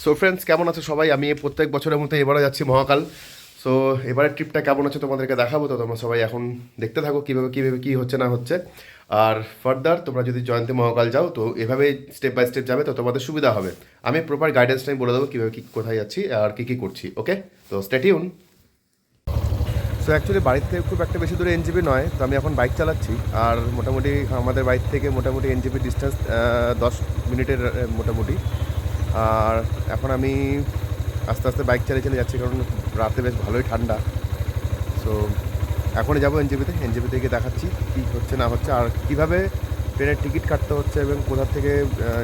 So friends, কেমন আছো সবাই? আমি প্রত্যেক বছরের মতো এবারে যাচ্ছি মহাকাল। সো এবারের ট্রিপটা কেমন আছে তোমাদেরকে দেখাবো, তো তোমরা সবাই এখন দেখতে থাকো কীভাবে কী হচ্ছে না হচ্ছে। আর ফার্দার তোমরা যদি জয়ন্তী মহাকাল যাও তো এভাবে স্টেপ বাই স্টেপ যাবে, তো তোমাদের সুবিধা হবে। আমি প্রপার গাইডেন্সটা আমি বলে দেবো কীভাবে কী কোথায় যাচ্ছি আর কী করছি। ওকে, তো স্টে টিউন। সো অ্যাকচুয়ালি বাড়ির থেকে খুব একটা বেশি দূরে এনজিপি নয়, তো আমি এখন বাইক চালাচ্ছি। আর মোটামুটি আমাদের বাড়ির থেকে মোটামুটি এনজিপি ডিস্টেন্স 10 মিনিটের মোটামুটি। আর এখন আমি আস্তে আস্তে বাইক চালিয়ে যাচ্ছি, কারণ রাতে বেশ ভালোই ঠান্ডা। সো এখনই যাবো এনজেপিতে গিয়ে দেখাচ্ছি কী হচ্ছে না হচ্ছে, আর কীভাবে ট্রেনের টিকিট কাটতে হচ্ছে এবং কোথা থেকে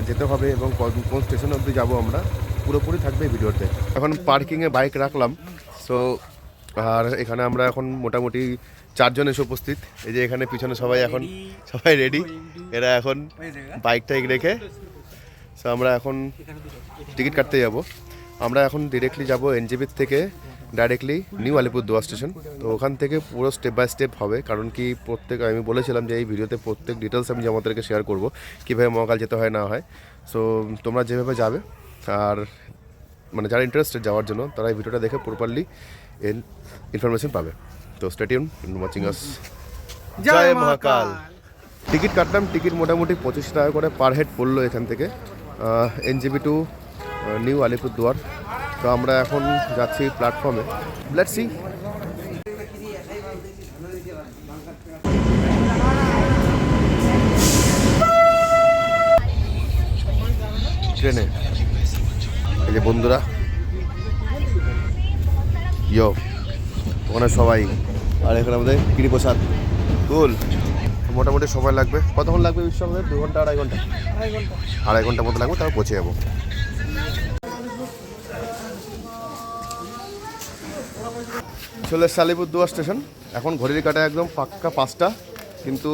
যেতে হবে এবং কোন স্টেশন অবধি যাবো আমরা, পুরোপুরি থাকবে এই ভিডিওতে। এখন পার্কিংয়ে বাইক রাখলাম। সো আর এখানে আমরা এখন মোটামুটি 4 জন এসে উপস্থিত। এই যে এখানে পিছনে সবাই রেডি। এরা এখন বাইক টাইক রেখে সো আমরা এখন টিকিট কাটতে যাব। আমরা এখন ডিরেক্টলি যাব এনজেপির থেকে ডাইরেক্টলি নিউ আলিপুরদুয়ার স্টেশন। তো ওখান থেকে পুরো স্টেপ বাই স্টেপ হবে, কারণ কি আমি বলেছিলাম যে এই ভিডিওতে প্রত্যেক ডিটেলস আমি আমাদেরকে শেয়ার করব, কীভাবে মহাকাল যেতে হয় না হয়। সো তোমরা যেভাবে যাবে আর মানে যারা ইন্টারেস্টেড যাওয়ার জন্য, তারা এই ভিডিওটা দেখে প্রপারলি ইনফরমেশন পাবে। তো স্টে টিউন ওয়াচিং আস। জয় মহাকাল। টিকিট কাটলাম, টিকিট মোটামুটি 25 টাকা করে পার হেড পড়লো এখান থেকে এনজেপি টু নিউ আলিপুরদুয়ার। তো আমরা এখন যাচ্ছি প্ল্যাটফর্মে। Let's see. ট্রেনে এই যে বন্ধুরা, ইয়ো ওখানে সবাই। আর এখানে আমাদের গিরিপ্রসাদ কুল। মোটামুটি সময় লাগবে, কতক্ষণ লাগবে বিশ্ব? আমাদের 2 ঘন্টা 2.5 ঘন্টা, 2.5 ঘন্টা মতো লাগবে, তারপর পৌঁছে যাবো। চলে এসছে আলিপুরদুয়ার স্টেশন। এখন ঘড়ির কাঁটায় একদম পাক্কা 5টা, কিন্তু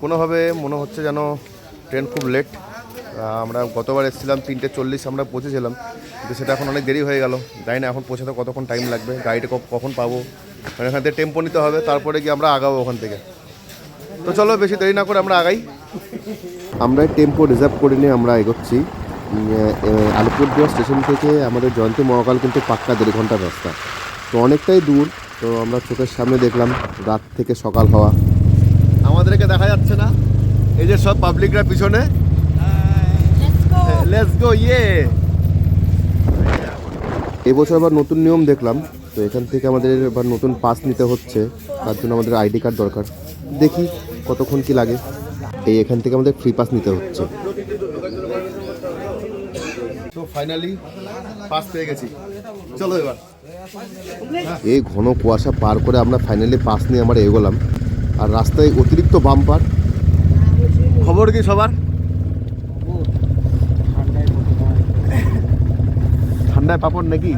কোনোভাবে মনে হচ্ছে যেন ট্রেন খুব লেট। আমরা গতবার এসেছিলাম 3:40 আমরা পৌঁছেছিলাম, কিন্তু সেটা এখন অনেক দেরি হয়ে গেল। জানি না এখন পৌঁছাতে কতক্ষণ টাইম লাগবে, গাড়িটা কখন পাবো। মানে এখান থেকে টেম্পো নিতে হবে, তারপরে গিয়ে আমরা আগাবো ওখান থেকে। তো চলো বেশি দেরি না করে আমরা আগাই। আমরা টেম্পো রিজার্ভ করে নিয়ে আমরা এগোচ্ছি। আলিপুরদুয়ার স্টেশন থেকে আমাদের জয়ন্তী মহাকাল কিন্তু পাক্কা 1.5 ঘন্টার রাস্তা, তো অনেকটাই দূর। তো আমরা চোখের সামনে দেখলাম রাত থেকে সকাল হওয়া। আমাদেরকে দেখা যাচ্ছে না, এই যে সব পাবলিকরা পিছনে। লেটস গো ইয়ে। এবছর আবার নতুন নিয়ম দেখলাম, তো এখান থেকে আমাদের এবার নতুন পাস নিতে হচ্ছে, তার জন্য আমাদের আইডি কার্ড দরকার। দেখি কতক্ষণ কি লাগে। এখান থেকে আমাদের ফ্রি পাস নিতে হচ্ছে। তো ফাইনালি পাস পেয়ে গেছি, চলো এবার। এই ঘন কুয়াশা পার করে আমরা ফাইনালি পাস নিয়ে আমরা এগোলাম। আর রাস্তায় অতিরিক্ত বাম্পার। খবর কি সবার? ঠান্ডায় পাপড় নাকি?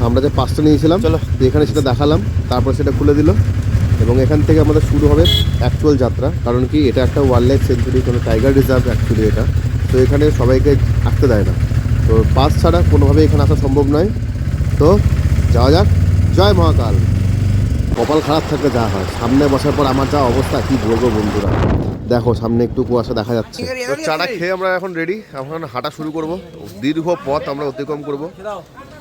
আমরা যে পাসটা নিয়েছিলাম, চলো এখানে সেটা দেখালাম, তারপর সেটা খুলে দিল এবং এখান থেকে আমাদের শুরু হবে অ্যাকচুয়াল যাত্রা। কারণ কি এটা একটা ওয়াইল্ড লাইফ সেঞ্চুরি, কোনো টাইগার রিজার্ভ অ্যাকচুয়ালি এটা। তো এখানে সবাইকে আসতে দেয় না, তো পাস ছাড়া কোনোভাবে এখানে আসা সম্ভব নয়। তো যাওয়া যাক। জয় মহাকাল। কপাল খারাপ থাকলে যা হয়, সামনে বসার পর আমার যা অবস্থা কি বলবো বন্ধুরা। দেখো সামনে একটু কুয়াশা দেখা যাচ্ছে। চাটা খেয়ে আমরা এখন রেডি, এখন হাঁটা শুরু করব। দীর্ঘ পথ আমরা অতিক্রম করব,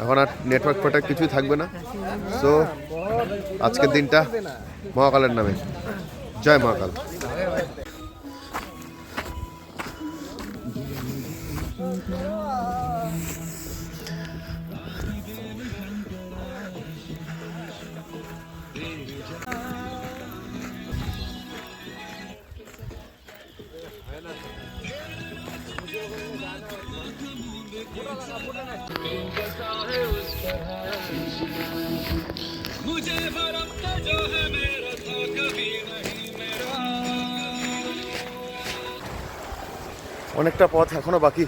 এখন আর নেটওয়ার্ক ফেটওয়ার্ক কিছুই থাকবে না। সো আজকের দিনটা মহাকালের নামে। জয় মহাকাল। অনেকটা পথ এখনো বাকি,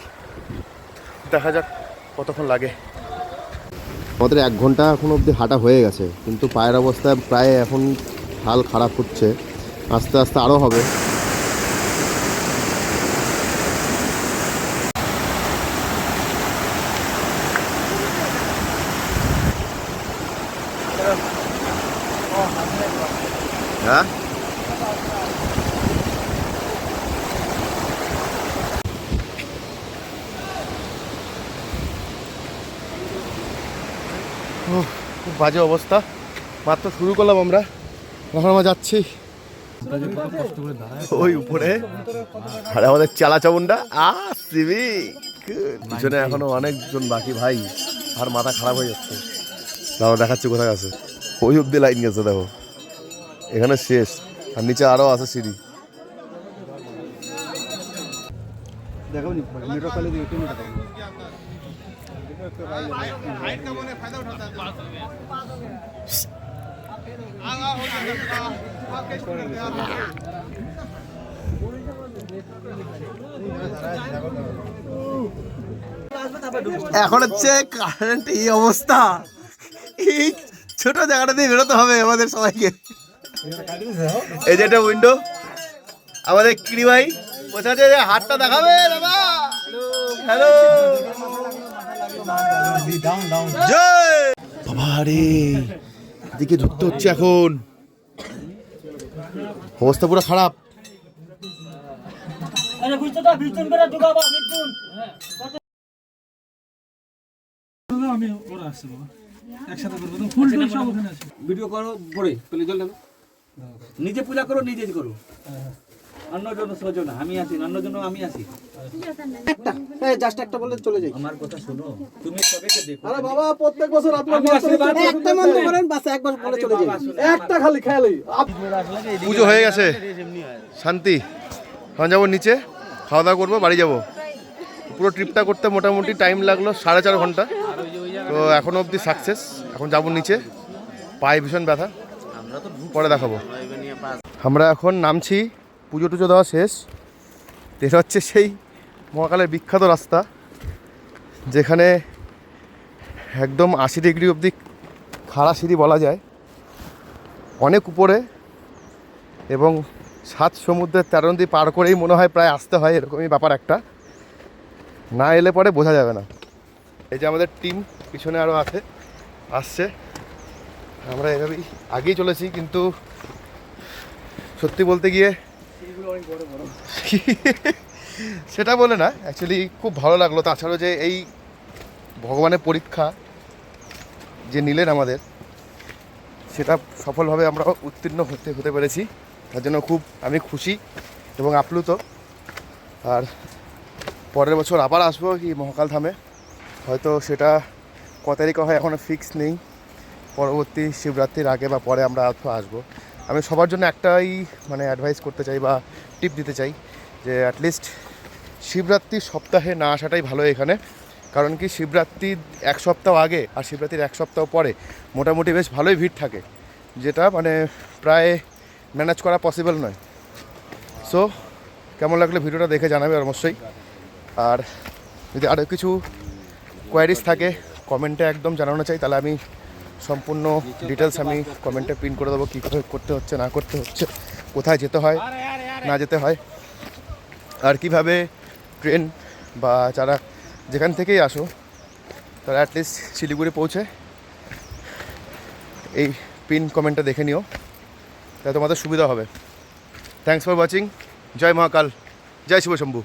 দেখা যাক কতক্ষণ লাগে। আমাদের 1 ঘন্টা এখন অবধি হাঁটা হয়ে গেছে, কিন্তু পায়ের অবস্থা প্রায় এখন হাল খারাপ হচ্ছে, আস্তে আস্তে আরও হবে। হ্যাঁ বাজে অবস্থা। মাত্র শুরু করলাম আমরা, এখন আমরা যাচ্ছি ওই উপরে। আর আমাদের চালা চামুন্ডা আসবি পিছনে এখনো অনেকজন বাকি ভাই, আর মাথা খারাপ হয়ে যাচ্ছে। দাঁড়াও দেখাচ্ছি কোথায় আছে, ওই অব্দি লাইন গেছে দেখো, এখানে শেষ, আর নিচে আরো আছে সিঁড়ি। দেখো এখন হচ্ছে কারেন্ট এই অবস্থা, এই ছোট জায়গাটা দিয়ে বেরোতে হবে আমাদের সবাইকে। এই যে একটা উইন্ডো, আমাদের কিরি ভাই বসে আছে, হাতটা দেখাবে দাদা। হ্যালো বাবা রে, এদিকে ঢুকতে হচ্ছে এখন, অবস্থা পুরো খারাপ। ভিডিও করো পরে পেলে জল ঢালো, নিজে পূজা করো, নিজে করো, অন্য জন্য সোজো না, আমি আসি অন্য জন্য, আমি আসি জাস্ট একটা বলে চলে যাই। আমার কথা শোনো, তুমি সবাইকে দেখো। আরে বাবা প্রত্যেক বছর আপনারা একটা মন্দ করেন, বাস একবার বলে চলে যাই, একটা খালি খেয়ালি। পুজো হয়ে গেছে, শান্তি। এখন যাবো নিচে, খাওয়া দাওয়া করবো, বাড়ি যাবো। পুরো ট্রিপটা করতে মোটামুটি টাইম লাগলো 4.5 ঘন্টা। তো এখনো অবধি সাকসেস। এখন যাবো নিচে, পায়ে ভীষণ ব্যথা, পরে দেখাবো। আমরা এখন নামছি, পুজো টুজো দেওয়া শেষ। এটা হচ্ছে সেই মহাকালের বিখ্যাত রাস্তা, যেখানে একদম 80 ডিগ্রি অবধি খাড়া সিঁড়ি বলা যায়, অনেক উপরে, এবং 7 সমুদ্রের 13 নদী পার করেই মনে হয় প্রায় আসতে হয়, এরকমই ব্যাপার একটা। না এলে পরে বোঝা যাবে না। এই যে আমাদের টিম পিছনে আরও আসছে, আমরা এভাবেই আগেই চলেছি, কিন্তু সত্যি বলতে গিয়ে সেটা বলে না, অ্যাকচুয়ালি খুব ভালো লাগলো। তাছাড়াও যে এই ভগবানের পরীক্ষা যে নিলেন আমাদের, সেটা সফলভাবে আমরা উত্তীর্ণ হতে পেরেছি, তার জন্য খুব আমি খুশি এবং আপ্লুত। আর পরের বছর আবার আসবো কি মহাকাল ধামে, হয়তো সেটা কত তারিখে হয় এখনও ফিক্স নেই, পরবর্তী শিবরাত্রির আগে বা পরে আমরা আসবো। আমি সবার জন্য একটাই মানে অ্যাডভাইস করতে চাই বা টিপ দিতে চাই, যে অ্যাটলিস্ট শিবরাত্রির সপ্তাহে না আসাটাই ভালো এখানে। কারণ কি, শিবরাত্রির 1 সপ্তাহ আগে আর শিবরাত্রির 1 সপ্তাহ পরে মোটামুটি বেশ ভালোই ভিড় থাকে, যেটা মানে প্রায় ম্যানেজ করা পসিবল নয়। সো কেমন লাগলো ভিডিওটা দেখে জানাবে অবশ্যই। আর যদি আরও কিছু কোয়ারিজ থাকে কমেন্টে একদম জানানো চাই, তাহলে আমি সম্পূর্ণ ডিটেলস আমি কমেন্টে পিন করে দেবো, কী করতে হচ্ছে না করতে হচ্ছে, কোথায় যেতে হয় না যেতে হয়, আর কিভাবে ট্রেন বা যারা যেখান থেকেই আসো তারা অ্যাটলিস্ট শিলিগুড়ি পৌঁছে এই পিন কমেন্টটা দেখে নিও, তাহলে তোমাদের সুবিধা হবে। Thanks for watching. জয় মহাকাল, জয় শিব শম্ভু।